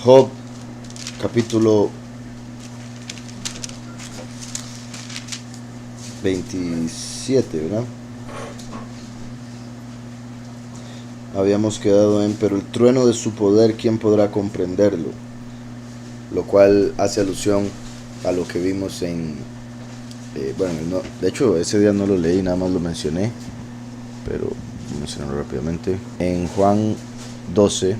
Job, capítulo 27, ¿verdad? Habíamos quedado en, pero el trueno de su poder, ¿quién podrá comprenderlo? Lo cual hace alusión a lo que vimos en, de hecho ese día no lo leí, nada más lo mencioné, pero voy a mencionarlo rápidamente. En Juan 12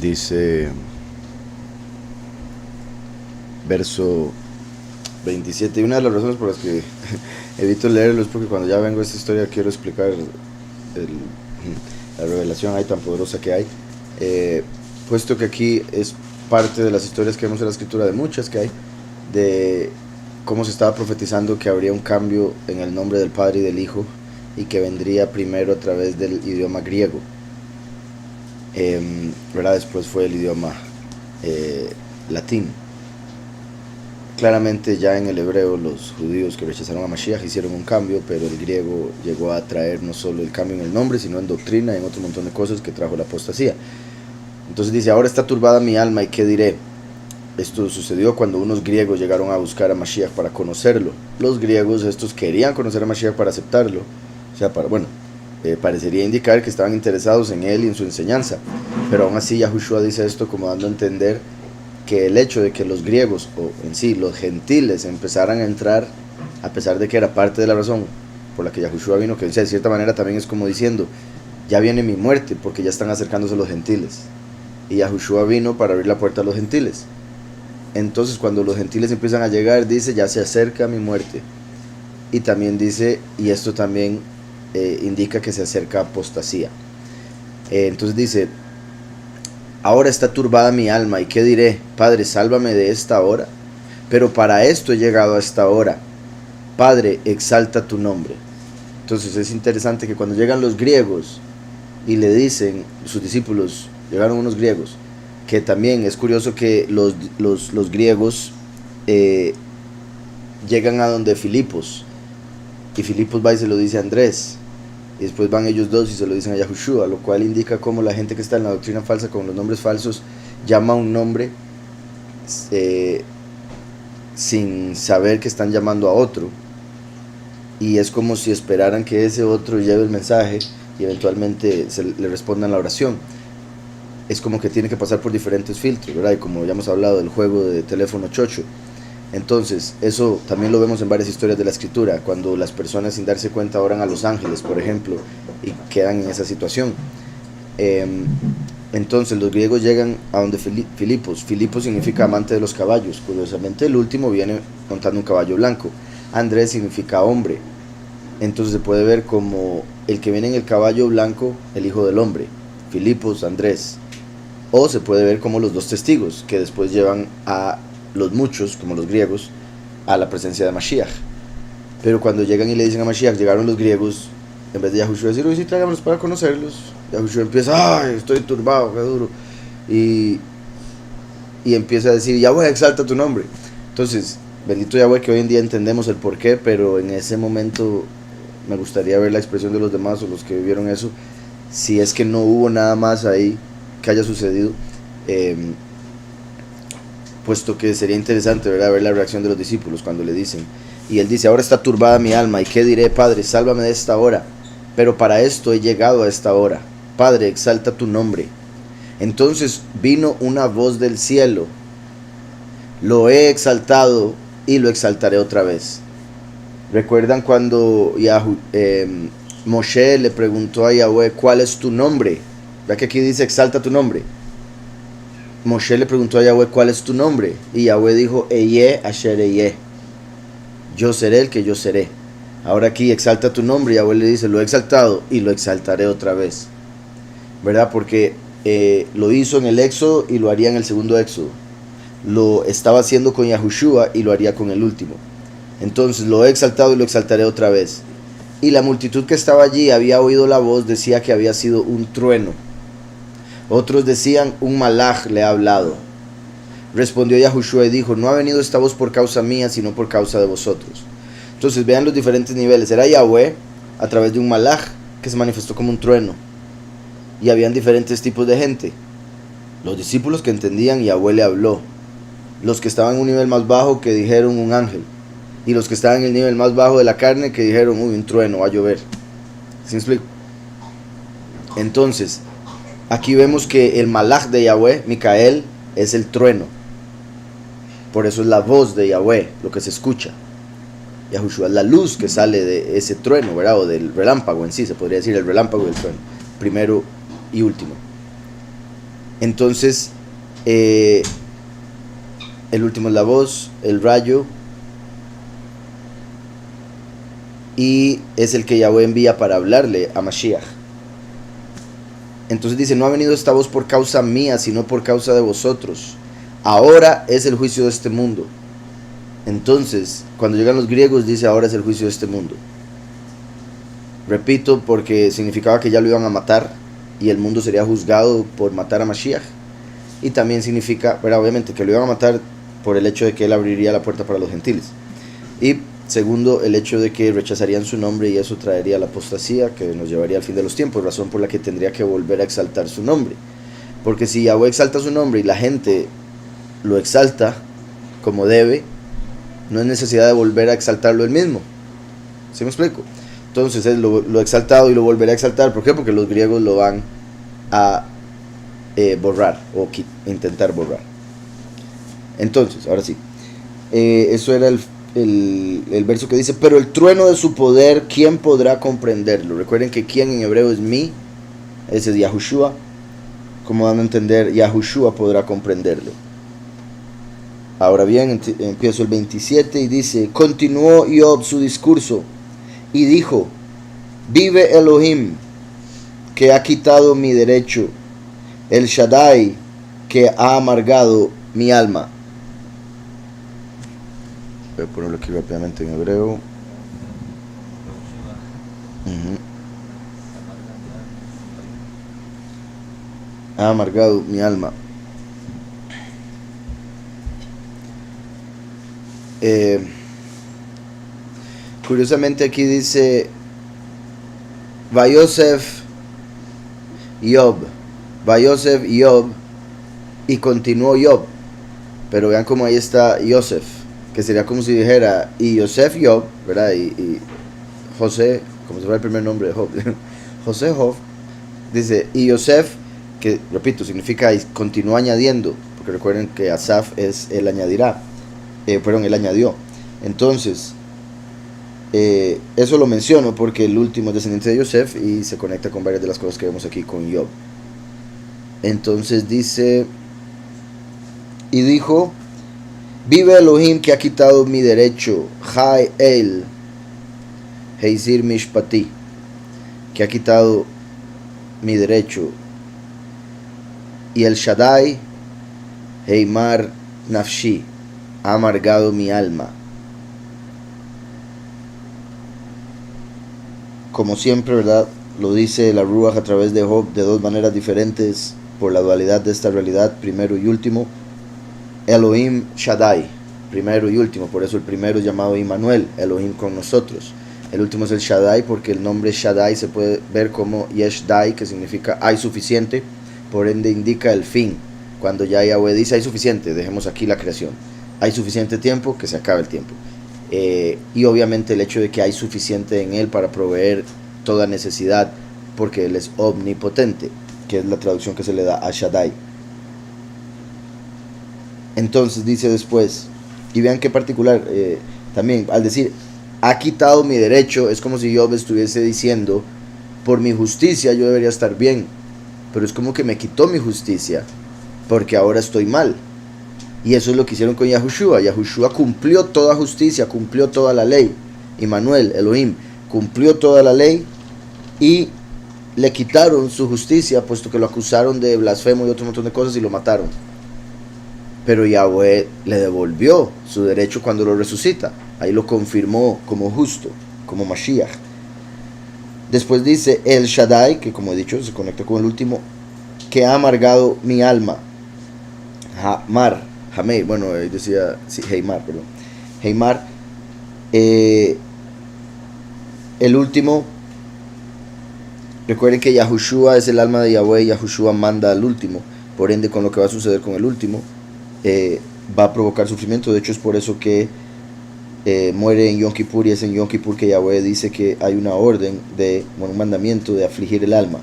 dice, verso 27, y una de las razones por las que evito leerlo es porque cuando ya vengo a esta historia quiero explicar la revelación ahí tan poderosa que hay, puesto que aquí es parte de las historias que vemos en la escritura, de muchas que hay, de cómo se estaba profetizando que habría un cambio en el nombre del Padre y del Hijo, y que vendría primero a través del idioma griego, ¿verdad? Después fue el idioma latín. Claramente ya en el hebreo los judíos que rechazaron a Mashiach hicieron un cambio, pero el griego llegó a traer no solo el cambio en el nombre, sino en doctrina y en otro montón de cosas que trajo la apostasía. Entonces dice, ahora está turbada mi alma, ¿y qué diré? Esto sucedió cuando unos griegos llegaron a buscar a Mashiach para conocerlo. Los griegos estos querían conocer a Mashiach para aceptarlo. O sea, parecería indicar que estaban interesados en él y en su enseñanza. Pero aún así Yahushua dice esto como dando a entender que el hecho de que los griegos, o en sí los gentiles, empezaran a entrar, a pesar de que era parte de la razón por la que Yahushua vino, que de cierta manera también es como diciendo, ya viene mi muerte porque ya están acercándose los gentiles. Y Yahushua vino para abrir la puerta a los gentiles. Entonces cuando los gentiles empiezan a llegar, dice, ya se acerca mi muerte. Y también dice, y esto también indica que se acerca apostasía. Entonces dice, ahora está turbada mi alma, ¿y qué diré? Padre, sálvame de esta hora. Pero para esto he llegado a esta hora. Padre, exalta tu nombre. Entonces es interesante que cuando llegan los griegos y le dicen, sus discípulos, llegaron unos griegos, que también es curioso que los griegos llegan a donde Filipos, y Filipos va y se lo dice a Andrés, y después van ellos dos y se lo dicen a Yahushua, lo cual indica cómo la gente que está en la doctrina falsa con los nombres falsos llama un nombre sin saber que están llamando a otro, y es como si esperaran que ese otro lleve el mensaje y eventualmente le respondan la oración. Es como que tiene que pasar por diferentes filtros, ¿verdad? Y como ya hemos hablado del juego de teléfono chocho, entonces eso también lo vemos en varias historias de la escritura, cuando las personas sin darse cuenta oran a los ángeles, por ejemplo, y quedan en esa situación. Entonces los griegos llegan a donde Filipos. Filipos significa amante de los caballos. Curiosamente el último viene montando un caballo blanco. Andrés significa hombre. Entonces se puede ver como el que viene en el caballo blanco, el hijo del hombre. Filipos, Andrés. O se puede ver como los dos testigos que después llevan a los muchos, como los griegos, a la presencia de Mashiach. Pero cuando llegan y le dicen a Mashiach, llegaron los griegos, en vez de Yahushua decir, hoy sí tráigamelos para conocerlos, Yahushua empieza, ay, estoy turbado, qué duro, y empieza a decir, Yahweh, exalta tu nombre. Entonces, bendito Yahweh que hoy en día entendemos el porqué, pero en ese momento me gustaría ver la expresión de los demás o los que vivieron eso, si es que no hubo nada más ahí que haya sucedido, puesto que sería interesante, ¿verdad?, ver la reacción de los discípulos cuando le dicen, y él dice, ahora está turbada mi alma, ¿y qué diré? Padre, sálvame de esta hora, pero para esto he llegado a esta hora. Padre, exalta tu nombre. Entonces vino una voz del cielo, lo he exaltado y lo exaltaré otra vez. ¿Recuerdan cuando Moshe le preguntó a Yahweh, ¿cuál es tu nombre? ¿Verdad que aquí dice, exalta tu nombre? Moshe le preguntó a Yahweh, ¿cuál es tu nombre? Y Yahweh dijo, Eye Asher Eye. Yo seré el que yo seré. Ahora aquí, exalta tu nombre. Yahweh le dice, lo he exaltado y lo exaltaré otra vez. ¿Verdad? Porque lo hizo en el Éxodo y lo haría en el segundo Éxodo. Lo estaba haciendo con Yahushua y lo haría con el último. Entonces, lo he exaltado y lo exaltaré otra vez. Y la multitud que estaba allí había oído la voz, decía que había sido un trueno. Otros decían, un malaj le ha hablado. Respondió Yahushua y dijo, no ha venido esta voz por causa mía, sino por causa de vosotros. Entonces vean los diferentes niveles. Era Yahweh a través de un malaj que se manifestó como un trueno. y habían diferentes tipos de gente. Los discípulos que entendían, Yahweh le habló. Los que estaban en un nivel más bajo, que dijeron un ángel. Y los que estaban en el nivel más bajo de la carne, que dijeron, uy, un trueno, va a llover. ¿Sí me explico? Entonces, aquí vemos que el malach de Yahweh, Micael, es el trueno. Por eso es la voz de Yahweh, lo que se escucha. Yahushua es la luz que sale de ese trueno, ¿verdad? O del relámpago en sí, se podría decir el relámpago del trueno. Primero y último. Entonces, el último es la voz, el rayo, y es el que Yahweh envía para hablarle a Mashiach. Entonces dice, no ha venido esta voz por causa mía, sino por causa de vosotros. Ahora es el juicio de este mundo. Entonces, cuando llegan los griegos, dice, ahora es el juicio de este mundo. Repito, porque significaba que ya lo iban a matar, y el mundo sería juzgado por matar a Mashiach. Y también significa, pero obviamente, que lo iban a matar por el hecho de que él abriría la puerta para los gentiles. Y segundo, el hecho de que rechazarían su nombre, y eso traería la apostasía, que nos llevaría al fin de los tiempos, razón por la que tendría que volver a exaltar su nombre. Porque si Yahweh exalta su nombre y la gente lo exalta como debe, no es necesidad de volver a exaltarlo él mismo. ¿Sí me explico? Entonces él lo ha exaltado y lo volverá a exaltar. ¿Por qué? Porque los griegos lo van a borrar o intentar borrar. Entonces, ahora sí, eso era el verso que dice, pero el trueno de su poder, ¿quién podrá comprenderlo? Recuerden que quién en hebreo es mí, ese es Yahushua. Como dan a entender, Yahushua podrá comprenderlo. Ahora bien, empiezo el 27 y dice, continuó Job su discurso y dijo, vive Elohim, que ha quitado mi derecho, el Shaddai, que ha amargado mi alma. Voy a ponerlo aquí rápidamente en hebreo. Ha amargado mi alma. Curiosamente aquí dice Vayosef Job, y continuó Job, pero vean como ahí está Yosef, que sería como si dijera y Yosef Job, ¿verdad? Y José, como si fuera el primer nombre de Job, José Job, dice y Yosef, que repito, significa y continúa añadiendo, porque recuerden que Asaf es el añadirá, él añadió. Entonces, eso lo menciono porque el último es descendiente de Yosef y se conecta con varias de las cosas que vemos aquí con Job. Entonces dice, y dijo, vive Elohim que ha quitado mi derecho, Jai El, Heizir Mishpati, que ha quitado mi derecho, y el Shaddai, Heimar Nafshi, ha amargado mi alma. Como siempre, ¿verdad? Lo dice la Ruach a través de Job de dos maneras diferentes por la dualidad de esta realidad, primero y último. Elohim Shaddai, primero y último, por eso el primero es llamado Immanuel, Elohim con nosotros. El último es el Shaddai, porque el nombre Shaddai se puede ver como Yeshdai, que significa hay suficiente, por ende indica el fin. Cuando ya Yahweh dice hay suficiente, dejemos aquí la creación. Hay suficiente tiempo, que se acabe el tiempo. Y obviamente el hecho de que hay suficiente en él para proveer toda necesidad, porque él es omnipotente, que es la traducción que se le da a Shaddai. Entonces dice después, y vean qué particular, también al decir ha quitado mi derecho, es como si Job estuviese diciendo por mi justicia yo debería estar bien, pero es como que me quitó mi justicia porque ahora estoy mal. Y eso es lo que hicieron con Yahushua. Yahushua cumplió toda justicia, cumplió toda la ley. Immanuel, Elohim, cumplió toda la ley y le quitaron su justicia, puesto que lo acusaron de blasfemo y otro montón de cosas y lo mataron. Pero Yahweh le devolvió su derecho cuando lo resucita. Ahí lo confirmó como justo, como Mashiach. Después dice el Shaddai, que como he dicho se conecta con el último, que ha amargado mi alma. Hamei, bueno, decía, sí, Heimar, perdón. Heimar, el último Recuerden que Yahushua es el alma de Yahweh, y Yahushua manda al último. Por ende, con lo que va a suceder con el último, va a provocar sufrimiento. De hecho, es por eso que muere en Yom Kippur, y es en Yom Kippur que Yahweh dice que hay una orden, un mandamiento de afligir el alma.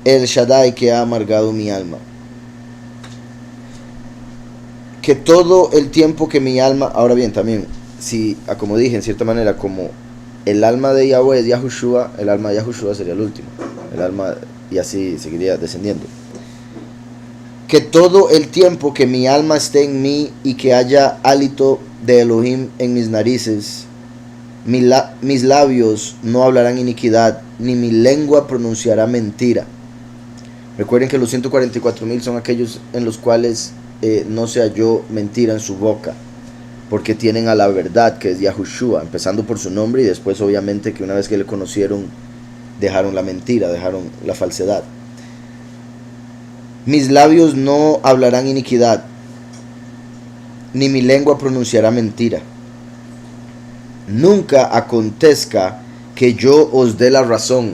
El Shaddai que ha amargado mi alma. Que todo el tiempo que mi alma, ahora bien, también, si, como dije, en cierta manera, como el alma de Yahweh es Yahushua, el alma de Yahushua sería el último, el alma, y así seguiría descendiendo. Que todo el tiempo que mi alma esté en mí y que haya hálito de Elohim en mis narices, mis labios no hablarán iniquidad, ni mi lengua pronunciará mentira. Recuerden que los 144,000 son aquellos en los cuales no se halló mentira en su boca, porque tienen a la verdad, que es Yahushua, empezando por su nombre, y después obviamente que una vez que le conocieron, dejaron la mentira, dejaron la falsedad. Mis labios no hablarán iniquidad, ni mi lengua pronunciará mentira. Nunca acontezca que yo os dé la razón.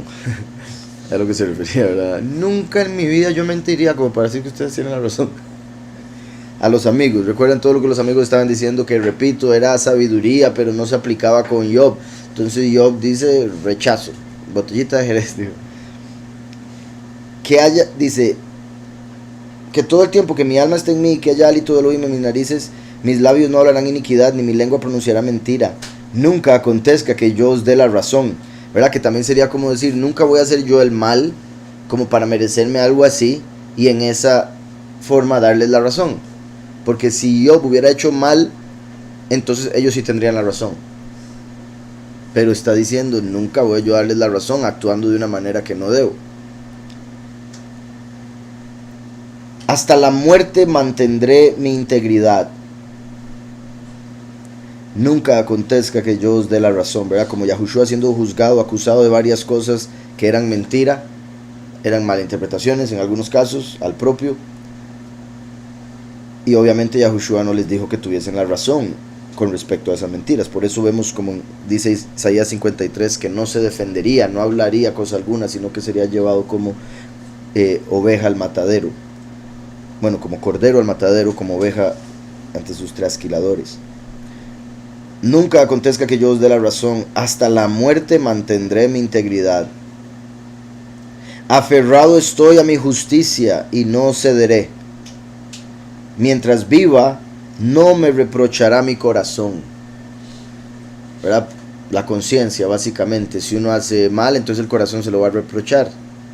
A lo que se refería, ¿verdad? Nunca en mi vida yo mentiría como para decir que ustedes tienen la razón. A los amigos, recuerden todo lo que los amigos estaban diciendo, que repito, era sabiduría, pero no se aplicaba con Job. Entonces Job dice, rechazo, botellita de Jerez, dijo. Dice, que todo el tiempo que mi alma esté en mí, que haya hálito de Elohim en mis narices, mis labios no hablarán iniquidad, ni mi lengua pronunciará mentira. Nunca acontezca que yo os dé la razón. ¿Verdad? Que también sería como decir, nunca voy a hacer yo el mal como para merecerme algo así, y en esa forma darles la razón. Porque si yo hubiera hecho mal, entonces ellos sí tendrían la razón. Pero está diciendo, nunca voy yo a darles la razón actuando de una manera que no debo. Hasta la muerte mantendré mi integridad. Nunca acontezca que yo os dé la razón, ¿verdad? Como Yahushua siendo juzgado, acusado de varias cosas que eran mentira, eran malinterpretaciones en algunos casos, al propio. Y obviamente Yahushua no les dijo que tuviesen la razón con respecto a esas mentiras. Por eso vemos, como dice Isaías 53, que no se defendería, no hablaría cosa alguna, sino que sería llevado como oveja al matadero. Bueno, como cordero al matadero, como oveja ante sus trasquiladores. Nunca acontezca que yo os dé la razón, hasta la muerte mantendré mi integridad. Aferrado estoy a mi justicia y no cederé. Mientras viva, no me reprochará mi corazón. ¿Verdad? La conciencia, básicamente. Si uno hace mal, entonces el corazón se lo va a reprochar.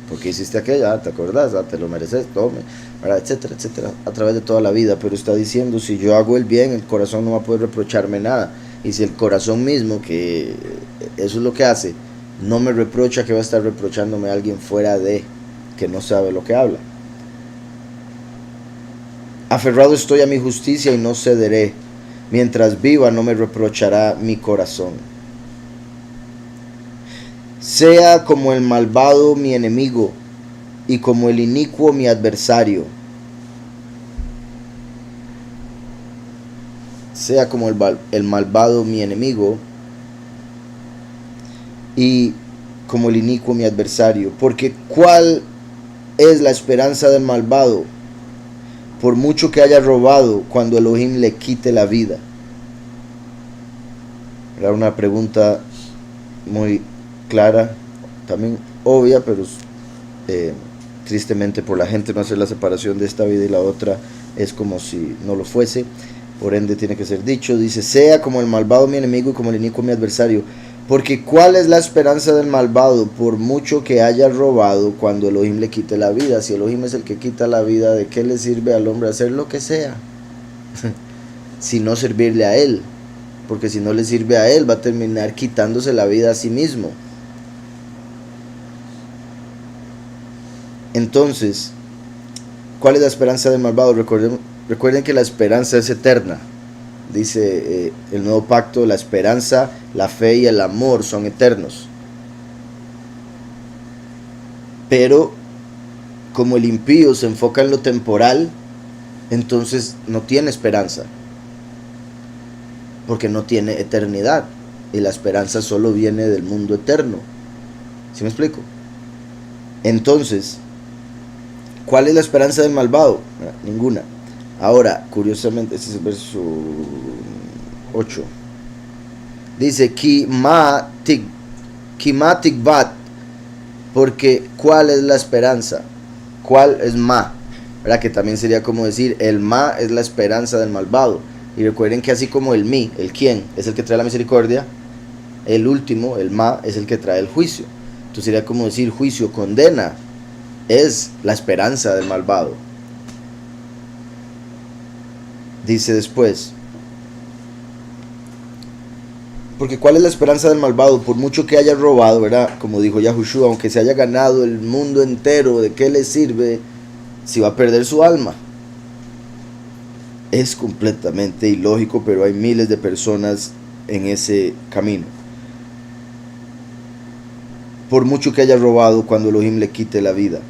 Porque hiciste aquello, te acordás, te lo mereces, tome, ¿verdad? Etcétera, etcétera, a través de toda la vida. Pero está diciendo, si yo hago el bien, el corazón no va a poder reprocharme nada. Y si el corazón mismo, que eso es lo que hace, no me reprocha, que va a estar reprochándome a alguien fuera de, que no sabe lo que habla. Aferrado estoy a mi justicia y no cederé. Mientras viva no me reprochará mi corazón. Sea como el malvado mi enemigo y como el inicuo mi adversario. Sea como el malvado mi enemigo y como el inicuo mi adversario. Porque ¿cuál es la esperanza del malvado? Por mucho que haya robado, cuando Elohim le quite la vida. Era una pregunta muy clara, también obvia, pero tristemente por la gente no hacer la separación de esta vida y la otra es como si no lo fuese. Por ende tiene que ser dicho, dice, sea como el malvado mi enemigo y como el inicuo mi adversario. Porque ¿cuál es la esperanza del malvado? Por mucho que haya robado, cuando Elohim le quite la vida. Si Elohim es el que quita la vida, ¿de qué le sirve al hombre hacer lo que sea? Si no servirle a él. Porque si no le sirve a él, va a terminar quitándose la vida a sí mismo. Entonces, ¿cuál es la esperanza del malvado? Recuerden que la esperanza es eterna. Dice el nuevo pacto, la esperanza, la fe y el amor son eternos. Pero como el impío se enfoca en lo temporal, entonces no tiene esperanza, porque no tiene eternidad, y la esperanza solo viene del mundo eterno. ¿Sí me explico? Entonces, ¿cuál es la esperanza del malvado? Ninguna. Ahora, curiosamente, este es el verso 8. Dice, Kimatikvat, porque ¿cuál es la esperanza? ¿Cuál es ma? ¿Verdad? Que también sería como decir, el ma es la esperanza del malvado. Y recuerden que así como el mi, el quién, es el que trae la misericordia, el último, el ma, es el que trae el juicio. Entonces sería como decir, juicio, condena, es la esperanza del malvado. Dice después, porque ¿cuál es la esperanza del malvado? Por mucho que haya robado, ¿verdad? Como dijo Yahushua, aunque se haya ganado el mundo entero, ¿de qué le sirve si va a perder su alma? Es completamente ilógico, pero hay miles de personas en ese camino. Por mucho que haya robado, cuando Elohim le quite la vida.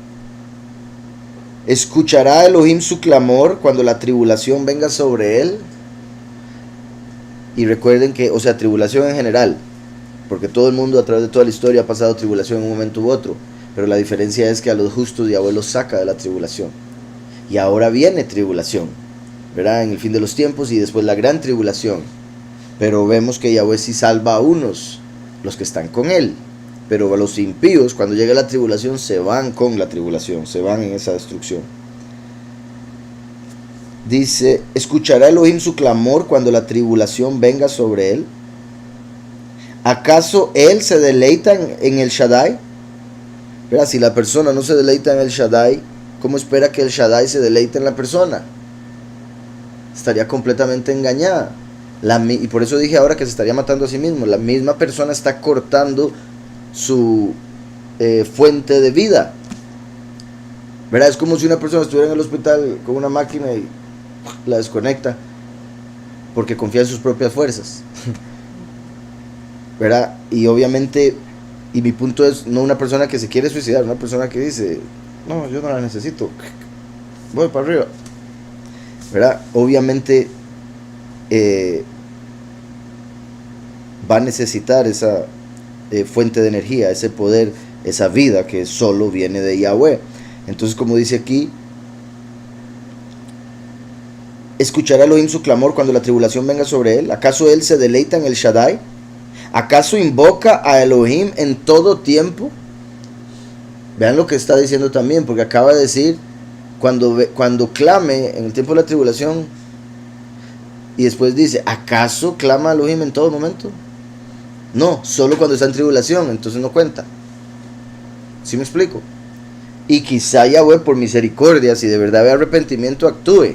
¿Escuchará Elohim su clamor cuando la tribulación venga sobre él? Y recuerden que, o sea, tribulación en general, porque todo el mundo a través de toda la historia ha pasado tribulación en un momento u otro, pero la diferencia es que a los justos Yahweh los saca de la tribulación. Y ahora viene tribulación, ¿verdad? En el fin de los tiempos y después la gran tribulación. Pero vemos que Yahweh sí salva a unos, los que están con él. Pero a los impíos, cuando llega la tribulación, se van con la tribulación, se van en esa destrucción. Dice, ¿escuchará Elohim su clamor cuando la tribulación venga sobre él? ¿Acaso él se deleita en el Shaddai? ¿Verdad? Si la persona no se deleita en el Shaddai, ¿cómo espera que el Shaddai se deleite en la persona? Estaría completamente engañada. Y por eso dije ahora que se estaría matando a sí mismo. La misma persona está cortando su fuente de vida. ¿Verdad? Es como si una persona estuviera en el hospital con una máquina y la desconecta porque confía en sus propias fuerzas. ¿Verdad? Y obviamente, y mi punto es no una persona que se quiere suicidar, una persona que dice, no, yo no la necesito, voy para arriba. ¿Verdad? Obviamente va a necesitar esa fuente de energía, ese poder, esa vida que solo viene de Yahweh. Entonces, como dice aquí, ¿escuchará Elohim su clamor cuando la tribulación venga sobre él? ¿Acaso él se deleita en el Shaddai? ¿Acaso invoca a Elohim en todo tiempo? Vean lo que está diciendo también, porque acaba de decir, cuando clame en el tiempo de la tribulación, y después dice, ¿acaso clama a Elohim en todo momento? No, solo cuando está en tribulación, entonces no cuenta. ¿Sí me explico? Y quizá Yahweh por misericordia, si de verdad ve arrepentimiento, actúe.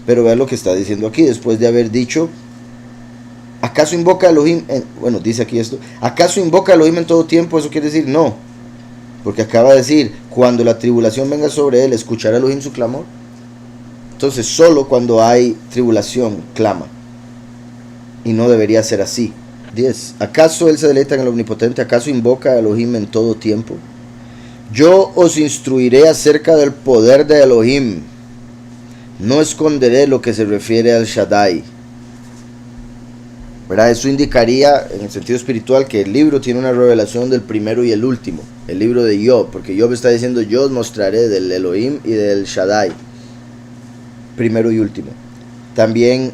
Pero vean lo que está diciendo aquí, después de haber dicho, ¿acaso invoca a Elohim? Bueno, dice aquí esto, ¿acaso invoca a Elohim en todo tiempo? Eso quiere decir no. Porque acaba de decir, cuando la tribulación venga sobre él, ¿escuchará Elohim su clamor? Entonces, solo cuando hay tribulación, clama. Y no debería ser así. 10. ¿Acaso él se deleita en el Omnipotente? ¿Acaso invoca a Elohim en todo tiempo? Yo os instruiré acerca del poder de Elohim. No esconderé lo que se refiere al Shaddai. ¿Verdad? Eso indicaría, en el sentido espiritual, que el libro tiene una revelación del primero y el último. El libro de Job, porque Job está diciendo, yo os mostraré del Elohim y del Shaddai. Primero y último. También,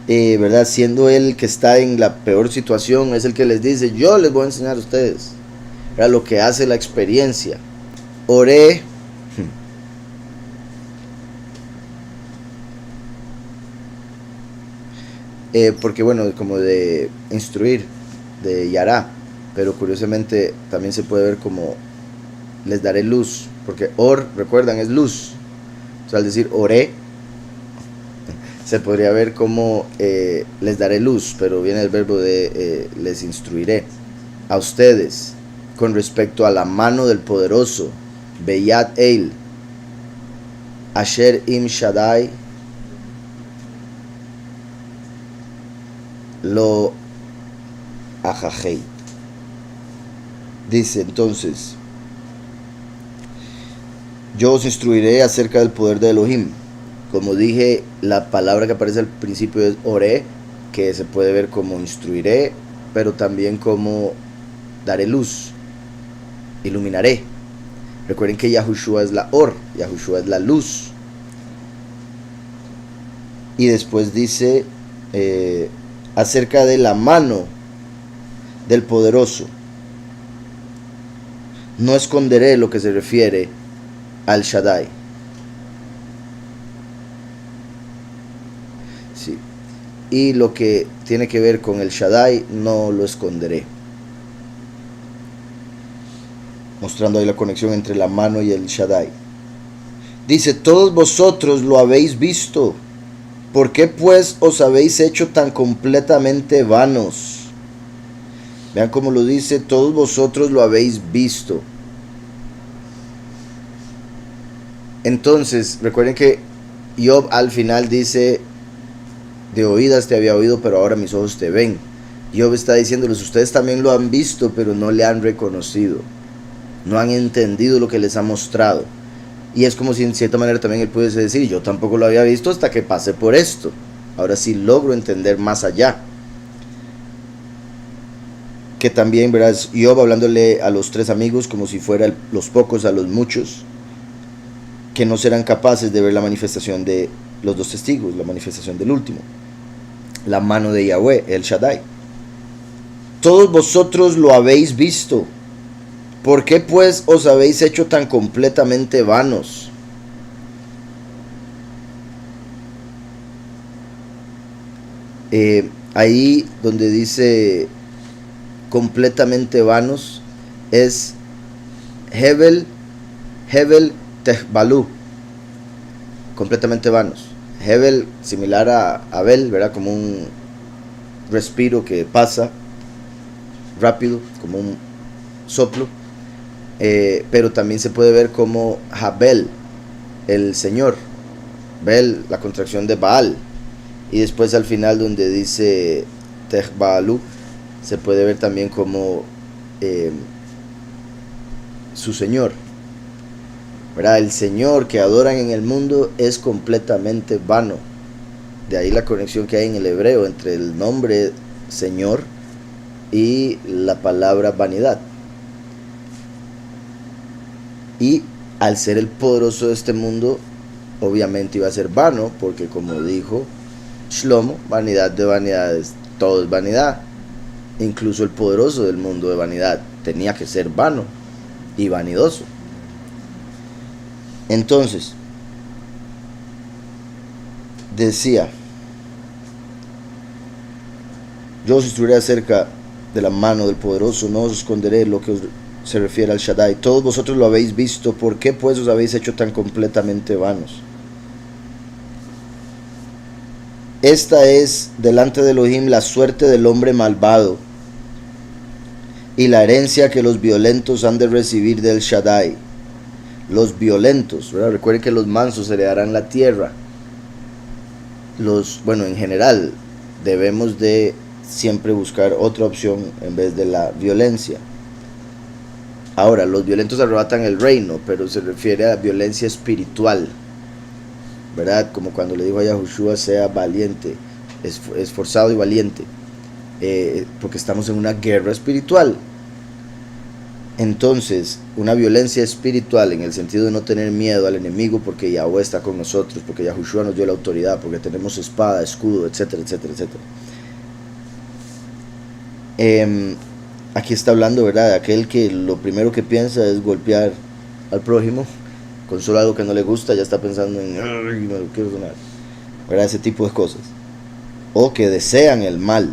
¿verdad? Siendo él que está en la peor situación, es el que les dice, yo les voy a enseñar a ustedes. ¿Verdad? Lo que hace la experiencia. Oré. Porque bueno, como de instruir, de Yará, pero curiosamente también se puede ver como les daré luz, porque or, recuerdan, es luz. O sea, al decir oré, se podría ver como les daré luz, pero viene el verbo de les instruiré a ustedes con respecto a la mano del poderoso, Beyat Eil, Asher Im Shaddai, lo ajajeit. Dice entonces, yo os instruiré acerca del poder de Elohim. Como dije, la palabra que aparece al principio es oré, que se puede ver como instruiré, pero también como daré luz. iluminaré. Recuerden que Yahushua es la Or, Yahushua es la luz. Y después dice acerca de la mano del poderoso. No esconderé, lo que se refiere al Shaddai. Sí. Y lo que tiene que ver con el Shaddai, no lo esconderé. Mostrando ahí la conexión entre la mano y el Shaddai. Dice, todos vosotros lo habéis visto. ¿Por qué pues os habéis hecho tan completamente vanos? Vean cómo lo dice, todos vosotros lo habéis visto. Entonces, recuerden que Job al final dice, de oídas te había oído, pero ahora mis ojos te ven. Job está diciéndoles, ustedes también lo han visto, pero no le han reconocido. No han entendido lo que les ha mostrado. Y es como si en cierta manera también él pudiese decir, yo tampoco lo había visto hasta que pasé por esto. Ahora sí logro entender más allá. Que también, verás, Job hablándole a los tres amigos como si fueran los pocos a los muchos, que no serán capaces de ver la manifestación de los dos testigos, la manifestación del último, la mano de Yahweh, el Shaddai. Todos vosotros lo habéis visto. ¿Por qué pues os habéis hecho tan completamente vanos? Ahí donde dice completamente vanos es Hebel Tehbalú, completamente vanos. Hebel similar a Abel, ¿verdad? Como un respiro que pasa rápido, como un soplo. Pero también se puede ver como Jabel, el Señor, Bel, la contracción de Baal, y después al final donde dice Tehbalú se puede ver también como su Señor, ¿verdad? El Señor que adoran en el mundo es completamente vano. De ahí la conexión que hay en el hebreo entre el nombre Señor y la palabra vanidad. Y al ser el poderoso de este mundo, obviamente iba a ser vano, porque como dijo Shlomo, vanidad de vanidades, todo es vanidad. Incluso el poderoso del mundo de vanidad tenía que ser vano y vanidoso. Entonces, decía, yo os instruiré acerca de la mano del poderoso, no os esconderé lo que se refiere al Shaddai. Todos vosotros lo habéis visto, ¿por qué pues os habéis hecho tan completamente vanos? Esta es delante de Elohim la suerte del hombre malvado y la herencia que los violentos han de recibir del Shaddai. Los violentos, ¿verdad? Recuerden que los mansos heredarán la tierra. Bueno, en general debemos de siempre buscar otra opción en vez de la violencia. Ahora, los violentos arrebatan el reino, pero se refiere a violencia espiritual, ¿verdad? Como cuando le dijo a Yahushua, sea valiente, esforzado y valiente, porque estamos en una guerra espiritual. Entonces, una violencia espiritual en el sentido de no tener miedo al enemigo porque Yahweh está con nosotros, porque Yahushua nos dio la autoridad, porque tenemos espada, escudo, etcétera, etcétera, etcétera. Aquí está hablando, ¿verdad?, de aquel que lo primero que piensa es golpear al prójimo con solo algo que no le gusta, ya está pensando en no lo quiero sonar, ¿verdad?, ese tipo de cosas, o que desean el mal,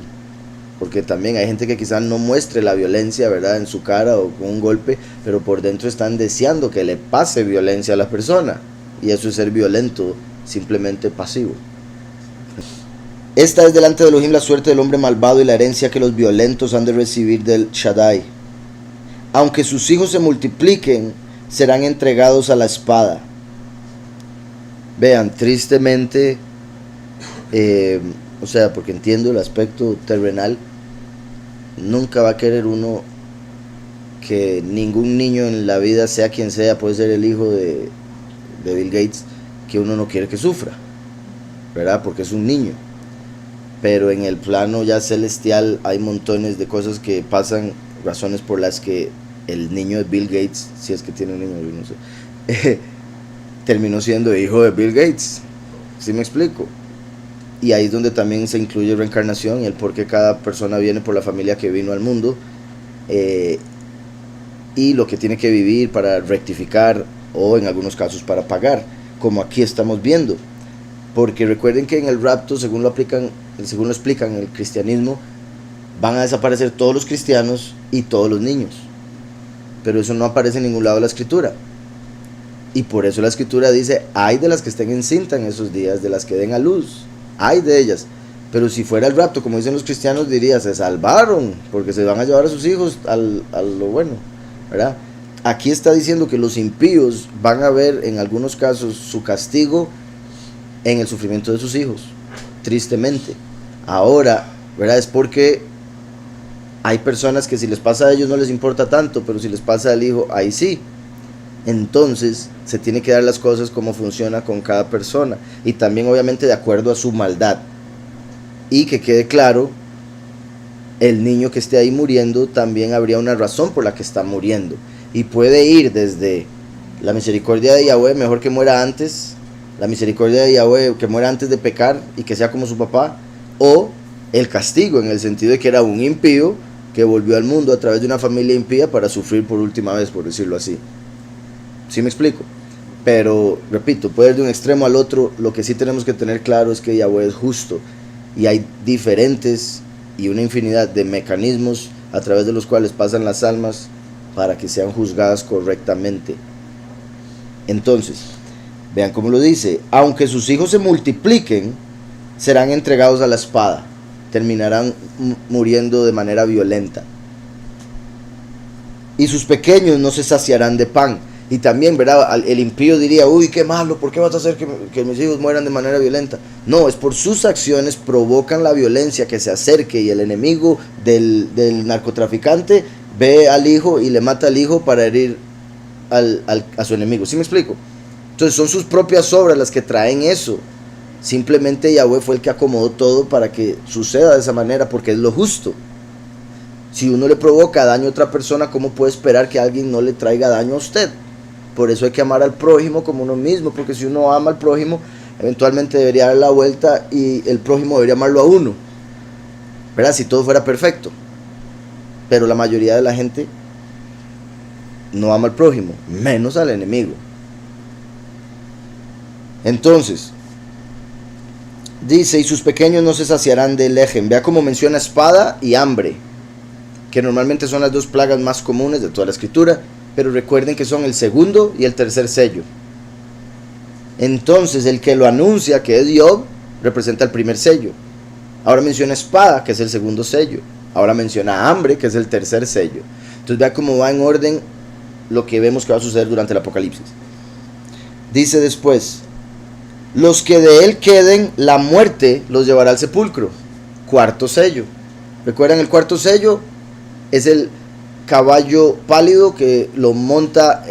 porque también hay gente que quizás no muestre la violencia, ¿verdad?, en su cara o con un golpe, pero por dentro están deseando que le pase violencia a la persona, y eso es ser violento, simplemente pasivo. Esta es delante de Elohim la suerte del hombre malvado y la herencia que los violentos han de recibir del Shaddai. Aunque sus hijos se multipliquen, serán entregados a la espada. Vean, tristemente, o sea, porque entiendo el aspecto terrenal, nunca va a querer uno que ningún niño en la vida, sea quien sea, puede ser el hijo de Bill Gates, que uno no quiere que sufra, ¿verdad? Porque es un niño. Pero en el plano ya celestial hay montones de cosas que pasan, razones por las que el niño de Bill Gates, si es que tiene un niño, yo no sé, terminó siendo hijo de Bill Gates. ¿Sí me explico? Y ahí es donde también se incluye reencarnación y el por qué cada persona viene por la familia que vino al mundo, eh, y lo que tiene que vivir para rectificar o en algunos casos para pagar, como aquí estamos viendo. Porque recuerden que en el rapto, según lo explican en el cristianismo, van a desaparecer todos los cristianos y todos los niños. Pero eso no aparece en ningún lado de la escritura. Y por eso la escritura dice, ay de las que estén encinta en esos días, de las que den a luz, ay de ellas. Pero si fuera el rapto, como dicen los cristianos, diría, se salvaron, porque se van a llevar a sus hijos a lo bueno, ¿verdad? Aquí está diciendo que los impíos van a ver en algunos casos su castigo en el sufrimiento de sus hijos, tristemente. Ahora, ¿verdad? Es porque hay personas que si les pasa a ellos no les importa tanto, pero si les pasa al hijo, ahí sí. Entonces se tiene que dar las cosas como funciona con cada persona, y también obviamente de acuerdo a su maldad. Y que quede claro, el niño que esté ahí muriendo también habría una razón por la que está muriendo, y puede ir desde la misericordia de Yahweh, mejor que muera antes, la misericordia de Yahweh, que muera antes de pecar y que sea como su papá, o el castigo, en el sentido de que era un impío que volvió al mundo a través de una familia impía para sufrir por última vez, por decirlo así. ¿Sí me explico? Pero, repito, puede ir de un extremo al otro. Lo que sí tenemos que tener claro es que Yahweh es justo, y hay diferentes y una infinidad de mecanismos a través de los cuales pasan las almas para que sean juzgadas correctamente. Entonces, vean cómo lo dice, aunque sus hijos se multipliquen, serán entregados a la espada, terminarán muriendo de manera violenta, y sus pequeños no se saciarán de pan. Y también, ¿verdad? El impío diría, uy, qué malo, ¿por qué vas a hacer que mis hijos mueran de manera violenta? No, es por sus acciones provocan la violencia, que se acerque, y el enemigo del narcotraficante ve al hijo y le mata al hijo para herir a su enemigo. ¿Sí me explico? Entonces son sus propias obras las que traen eso. Simplemente Yahweh fue el que acomodó todo para que suceda de esa manera, porque es lo justo. Si uno le provoca daño a otra persona, ¿cómo puede esperar que alguien no le traiga daño a usted? Por eso hay que amar al prójimo como uno mismo, porque si uno ama al prójimo, eventualmente debería dar la vuelta y el prójimo debería amarlo a uno, ¿verdad? Si todo fuera perfecto. Pero la mayoría de la gente no ama al prójimo, menos al enemigo. Entonces, dice, y sus pequeños no se saciarán de lejem. Vea cómo menciona espada y hambre, que normalmente son las dos plagas más comunes de toda la escritura, pero recuerden que son el segundo y el tercer sello. Entonces el que lo anuncia, que es Job, representa el primer sello. Ahora menciona espada, que es el segundo sello. Ahora menciona hambre, que es el tercer sello. Entonces vea cómo va en orden lo que vemos que va a suceder durante el Apocalipsis. Dice después, los que de él queden, la muerte los llevará al sepulcro. Cuarto sello. ¿Recuerdan el cuarto sello? Es el caballo pálido que lo monta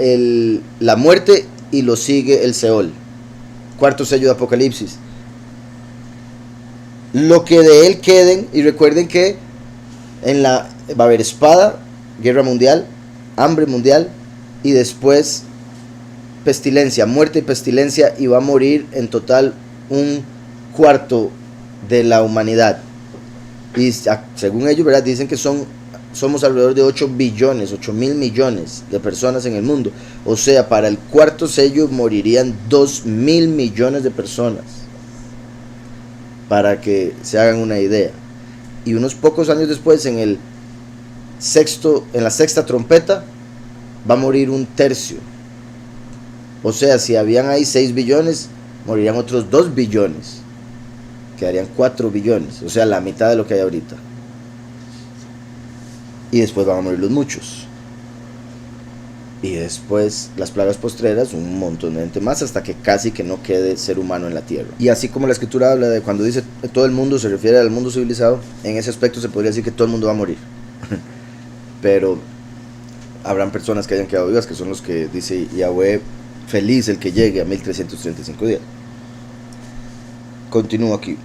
la muerte y lo sigue el Seol. Cuarto sello de Apocalipsis. Lo que de él queden, y recuerden que va a haber espada, guerra mundial, hambre mundial, y después pestilencia, muerte y pestilencia, y va a morir en total un cuarto de la humanidad. Y según ellos, ¿verdad? Dicen que somos alrededor de 8 billones, 8 mil millones de personas en el mundo. O sea, para el cuarto sello morirían 2 mil millones de personas, para que se hagan una idea. Y unos pocos años después, en la sexta trompeta, va a morir un tercio. O sea, si habían ahí 6 billones, morirían otros 2 billones. Quedarían 4 billones, o sea, la mitad de lo que hay ahorita. Y después van a morir los muchos. Y después las plagas postreras, un montón de gente más, hasta que casi que no quede ser humano en la tierra. Y así como la escritura habla de cuando dice todo el mundo, se refiere al mundo civilizado, en ese aspecto se podría decir que todo el mundo va a morir. Pero habrán personas que hayan quedado vivas, que son los que dice Yahweh, feliz el que llegue a 1335 días. Continúo aquí.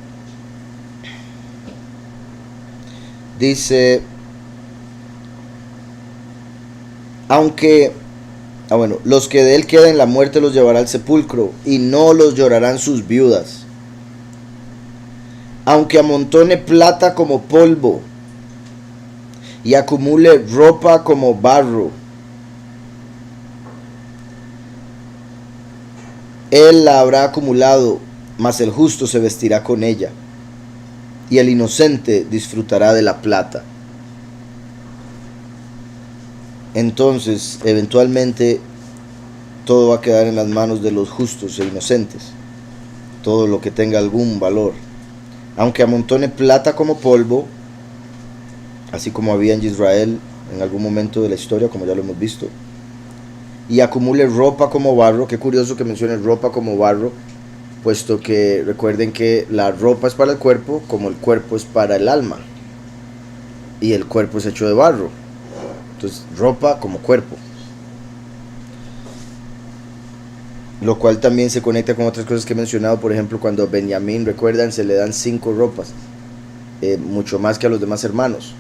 Dice, Aunque, bueno, los que de él queden, la muerte los llevará al sepulcro, y no los llorarán sus viudas. Aunque amontone plata como polvo, y acumule ropa como barro, él la habrá acumulado, mas el justo se vestirá con ella, y el inocente disfrutará de la plata. Entonces, eventualmente, todo va a quedar en las manos de los justos e inocentes, todo lo que tenga algún valor. Aunque amontone plata como polvo, así como había en Israel en algún momento de la historia, como ya lo hemos visto, y acumule ropa como barro. Qué curioso que mencione ropa como barro, puesto que recuerden que la ropa es para el cuerpo, como el cuerpo es para el alma, y el cuerpo es hecho de barro. Entonces, ropa como cuerpo, lo cual también se conecta con otras cosas que he mencionado. Por ejemplo, cuando a Benjamín, recuerdan, se le dan 5 ropas, mucho más que a los demás hermanos.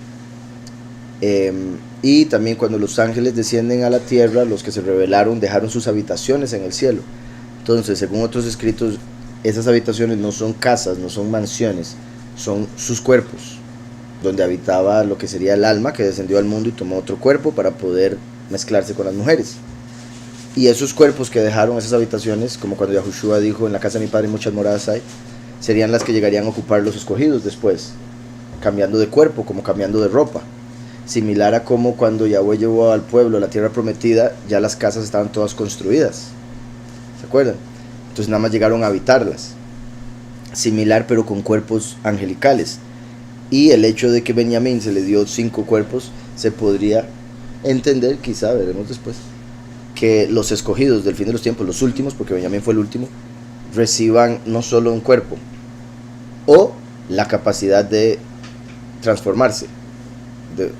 Y también cuando los ángeles descienden a la tierra, los que se rebelaron dejaron sus habitaciones en el cielo. Entonces, según otros escritos, esas habitaciones no son casas, no son mansiones, son sus cuerpos, donde habitaba lo que sería el alma que descendió al mundo y tomó otro cuerpo para poder mezclarse con las mujeres. Y esos cuerpos que dejaron esas habitaciones, como cuando Yahushua dijo, en la casa de mi padre muchas moradas hay, serían las que llegarían a ocupar los escogidos después, cambiando de cuerpo, como cambiando de ropa. Similar a como cuando Yahweh llevó al pueblo a la tierra prometida, ya las casas estaban todas construidas, ¿se acuerdan? Entonces nada más llegaron a habitarlas. Similar, pero con cuerpos angelicales. Y el hecho de que Benjamín se le dio 5 cuerpos, se podría entender, quizá veremos después, que los escogidos del fin de los tiempos, los últimos, porque Benjamín fue el último, reciban no solo un cuerpo, o la capacidad de transformarse,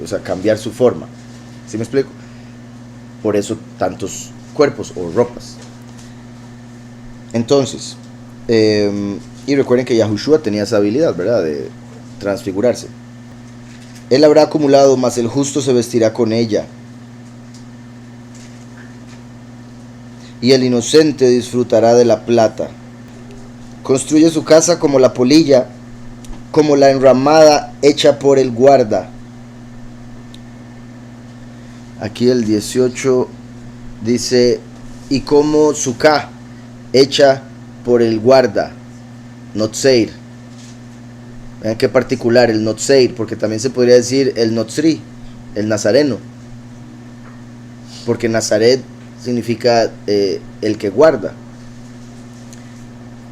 o sea, cambiar su forma. ¿Sí me explico? Por eso tantos cuerpos o ropas. Entonces, y recuerden que Yahushua tenía esa habilidad, ¿verdad?, de transfigurarse. Él habrá acumulado, mas el justo se vestirá con ella, y el inocente disfrutará de la plata. Construye su casa como la polilla, como la enramada hecha por el guarda. Aquí el 18 dice, y como suká hecha por el guarda, Notzeir. Vean qué particular el Notzeir, porque también se podría decir el Notzri, el nazareno, porque Nazaret significa el que guarda.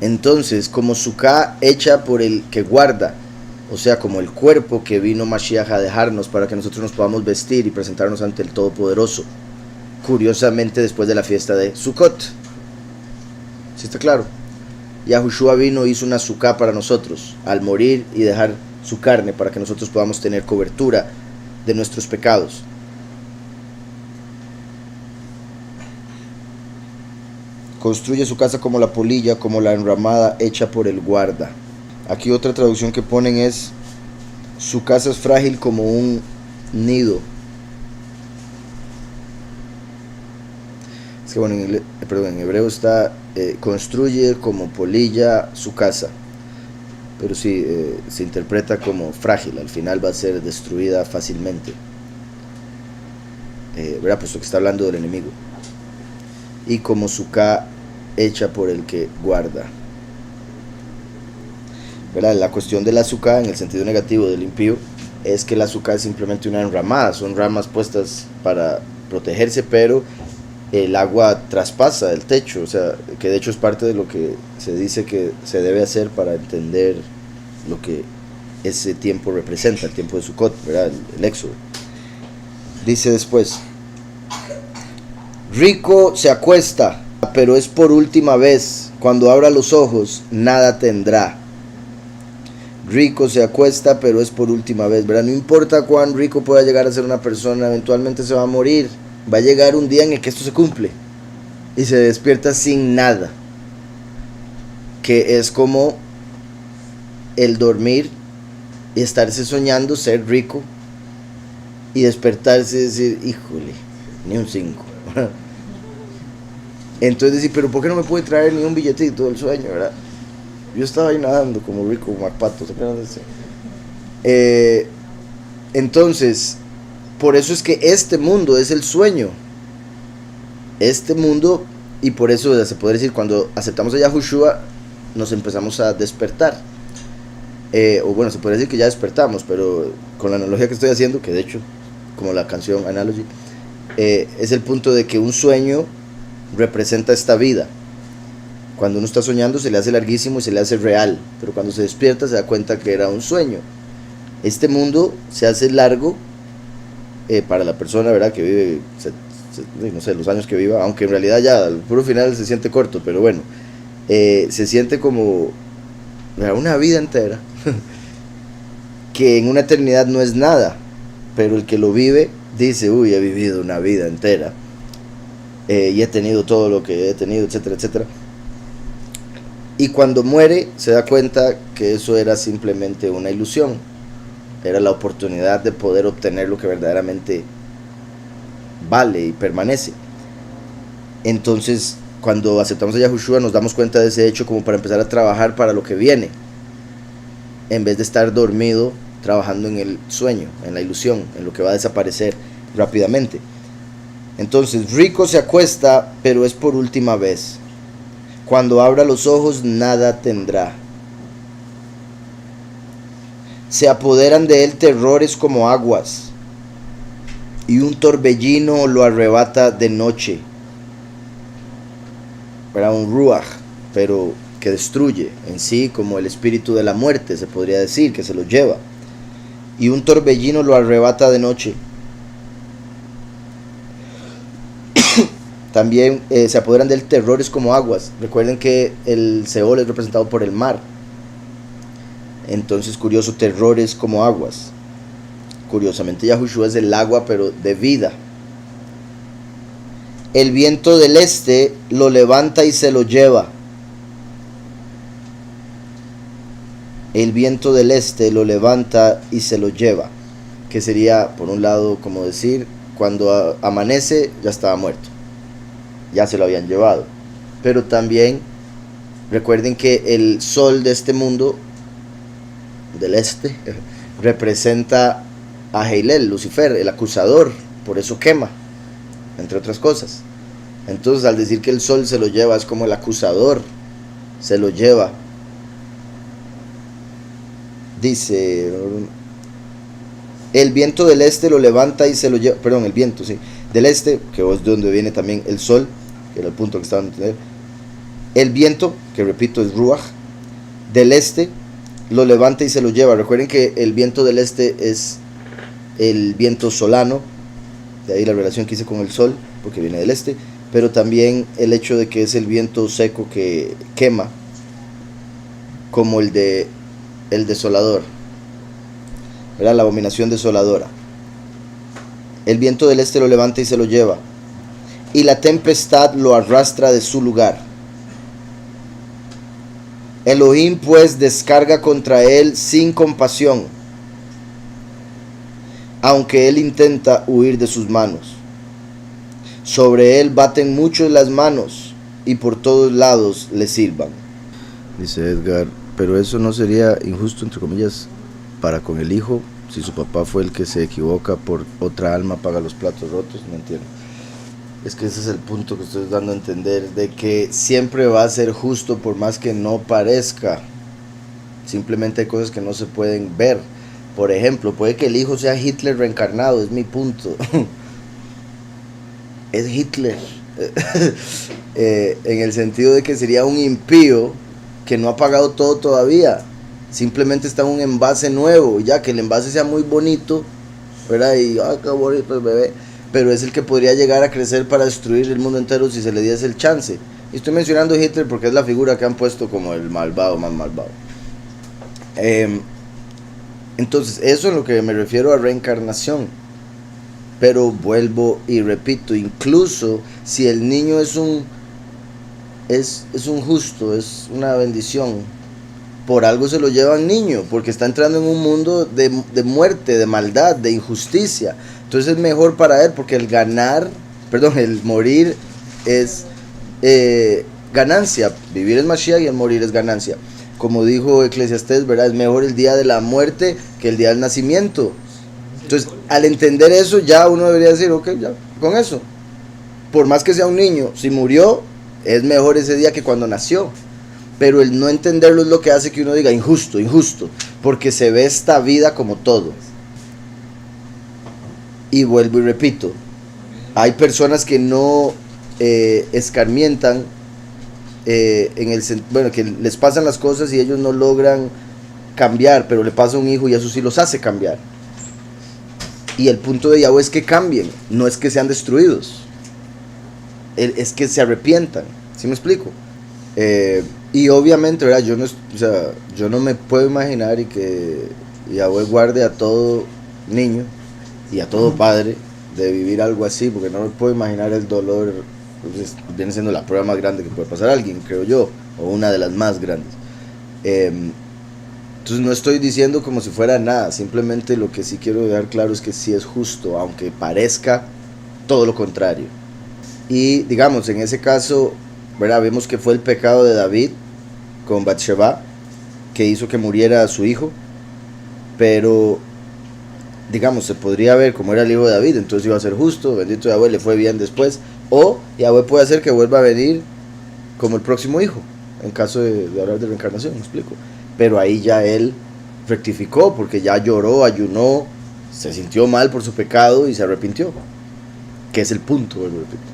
Entonces, como suká hecha por el que guarda, o sea, como el cuerpo que vino Mashiach a dejarnos para que nosotros nos podamos vestir y presentarnos ante el Todopoderoso, curiosamente después de la fiesta de Sukkot. ¿Sí está claro? Yahushua vino, hizo una suká para nosotros al morir y dejar su carne para que nosotros podamos tener cobertura de nuestros pecados. Construye su casa como la polilla, como la enramada hecha por el guarda. Aquí otra traducción que ponen es, su casa es frágil como un nido. Es que bueno, en hebreo está, construye como polilla su casa. Pero sí, se interpreta como frágil, al final va a ser destruida fácilmente. ¿Verdad? Puesto que está hablando del enemigo. Y como suká hecha por el que guarda. ¿Verdad? La cuestión de la suká en el sentido negativo del impío es que la suká es simplemente una enramada, son ramas puestas para protegerse, pero el agua traspasa el techo, o sea, que de hecho es parte de lo que se dice que se debe hacer para entender lo que ese tiempo representa, el tiempo de Sukkot, ¿verdad? El éxodo. Dice después, rico se acuesta, pero es por última vez, cuando abra los ojos nada tendrá. Rico se acuesta, pero es por última vez, ¿verdad? No importa cuán rico pueda llegar a ser una persona, eventualmente se va a morir. Va a llegar un día en el que esto se cumple y se despierta sin nada, que es como el dormir y estarse soñando ser rico y despertarse y decir, híjole, ni un 5. Entonces decir, pero ¿por qué no me puede traer ni un billetito del sueño, verdad? Yo estaba ahí nadando como rico, como Macpato, ¿se acuerdan de ese? Entonces, por eso es que este mundo es el sueño. Este mundo, y por eso se puede decir, cuando aceptamos a Yahushua, nos empezamos a despertar. O bueno, se puede decir que ya despertamos, pero con la analogía que estoy haciendo, que de hecho, como la canción Analogy, es el punto de que un sueño representa esta vida. Cuando uno está soñando se le hace larguísimo y se le hace real, pero cuando se despierta se da cuenta que era un sueño. Este mundo se hace largo para la persona, ¿verdad?, que vive, no sé, los años que viva, aunque en realidad ya al puro final se siente corto, pero bueno, se siente como una vida entera, que en una eternidad no es nada, pero el que lo vive dice, uy, he vivido una vida entera, y he tenido todo lo que he tenido, etcétera, etcétera. Y cuando muere se da cuenta que eso era simplemente una ilusión, era la oportunidad de poder obtener lo que verdaderamente vale y permanece. Entonces, cuando aceptamos a Yahushua nos damos cuenta de ese hecho como para empezar a trabajar para lo que viene, en vez de estar dormido trabajando en el sueño, en la ilusión, en lo que va a desaparecer rápidamente. Entonces, rico se acuesta, pero es por última vez. Cuando abra los ojos, nada tendrá. Se apoderan de él terrores como aguas, y un torbellino lo arrebata de noche. Era un ruach, pero que destruye en sí, como el espíritu de la muerte, se podría decir, que se lo lleva. Y un torbellino lo arrebata de noche. También se apoderan de él terrores como aguas. Recuerden que el Seol es representado por el mar. Entonces, curioso, terrores como aguas. Curiosamente, Yahushua es el agua, pero de vida. El viento del este lo levanta y se lo lleva. El viento del este lo levanta y se lo lleva. Que sería, por un lado, como decir, cuando amanece ya estaba muerto, ya se lo habían llevado. Pero también recuerden que el sol de este mundo, del este, representa a Heilel, Lucifer, el acusador, por eso quema, entre otras cosas. Entonces, al decir que el sol se lo lleva, es como el acusador se lo lleva. Dice, el viento del este lo levanta y se lo lleva, perdón, el viento, sí, del este, que es de donde viene también el sol, que era el punto que estaban a entender. El viento, que repito es Ruach, del este lo levanta y se lo lleva. Recuerden que el viento del este es el viento solano, de ahí la relación que hice con el sol, porque viene del este, pero también el hecho de que es el viento seco que quema, como el desolador, ¿verdad? La abominación desoladora. El viento del este lo levanta y se lo lleva, y la tempestad lo arrastra de su lugar. Elohim pues descarga contra él sin compasión, aunque él intenta huir de sus manos. Sobre él baten muchos las manos y por todos lados le silban. Dice Edgar, pero eso no sería injusto, entre comillas, para con el hijo, si su papá fue el que se equivoca, por otra alma paga los platos rotos. No entiendo. Es que ese es el punto que estoy dando a entender, de que siempre va a ser justo por más que no parezca. Simplemente hay cosas que no se pueden ver. Por ejemplo, puede que el hijo sea Hitler reencarnado, es mi punto. Es Hitler. En el sentido de que sería un impío que no ha pagado todo todavía. Simplemente está en un envase nuevo, ya que el envase sea muy bonito, ¿verdad? Y qué bonito el bebé. Pero es el que podría llegar a crecer para destruir el mundo entero si se le diese el chance. Y estoy mencionando a Hitler porque es la figura que han puesto como el malvado, más malvado. Entonces, eso es lo que me refiero a reencarnación. Pero vuelvo y repito, incluso si el niño es un justo, es una bendición, por algo se lo llevan niño, porque está entrando en un mundo de muerte, de maldad, de injusticia. Entonces es mejor para él, porque el ganar perdón, el morir es ganancia, vivir es Mashiach y el morir es ganancia. Como dijo Eclesiastés, ¿verdad? Es mejor el día de la muerte que el día del nacimiento. Entonces, al entender eso, ya uno debería decir, ok, ya, con eso. Por más que sea un niño, si murió, es mejor ese día que cuando nació. Pero el no entenderlo es lo que hace que uno diga, injusto, injusto, porque se ve esta vida como todo. Y vuelvo y repito, hay personas que no escarmientan, bueno, que les pasan las cosas y ellos no logran cambiar, pero le pasa a un hijo y eso sí los hace cambiar. Y el punto de Yahweh es que cambien, no es que sean destruidos, es que se arrepientan. ¿Sí me explico? Y obviamente, ¿verdad? Yo no me puedo imaginar y que Yahweh guarde a todo niño y a todo padre de vivir algo así, porque no me puedo imaginar el dolor. Entonces, viene siendo la prueba más grande que puede pasar a alguien, creo yo, o una de las más grandes. Entonces no estoy diciendo como si fuera nada, simplemente lo que sí quiero dejar claro es que sí es justo, aunque parezca todo lo contrario. Y digamos, en ese caso, ¿verdad? Vemos que fue el pecado de David con Bathsheba que hizo que muriera su hijo, pero digamos, se podría ver como era el hijo de David, entonces iba a ser justo, bendito Yahweh, le fue bien después, o Yahweh puede hacer que vuelva a venir como el próximo hijo, en caso de hablar de reencarnación, me explico. Pero ahí ya él rectificó, porque ya lloró, ayunó, se sintió mal por su pecado y se arrepintió, que es el punto, vuelvo a repetir.